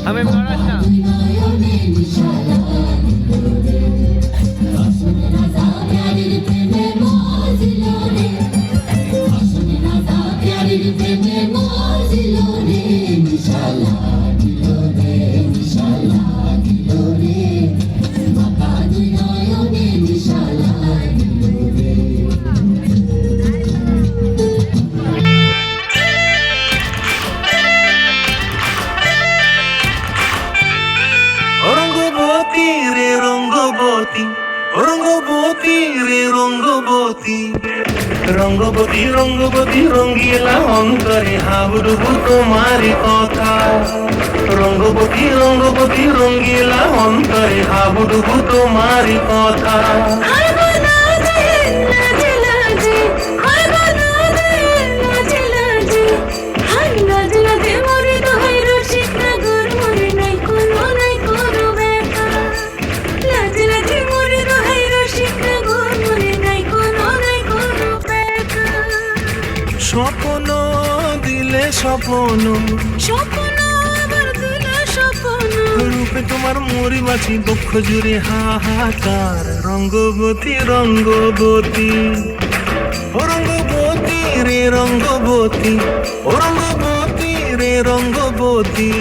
हमें महाराष्ट्र রঙ্গবতী রঙ্গবতী রঙ্গিলা অন্তরে হাবুডুবু তোমারি কথা রঙ্গবতী রঙ্গবতী রঙ্গিলা অন্তরে হাবুডুবু তোমারি কথা স্বপ্ন দিলে স্বপ্ন স্বপ্ন আমার দিলে স্বপ্ন রূপে তোমার মরি বাছি বক্ষ জুড়ে হাহাকার রঙ্গবতী রঙ্গবতী ও রঙ্গবতী রে রঙ্গবতী ও রঙ্গবতী রে রঙ্গবতী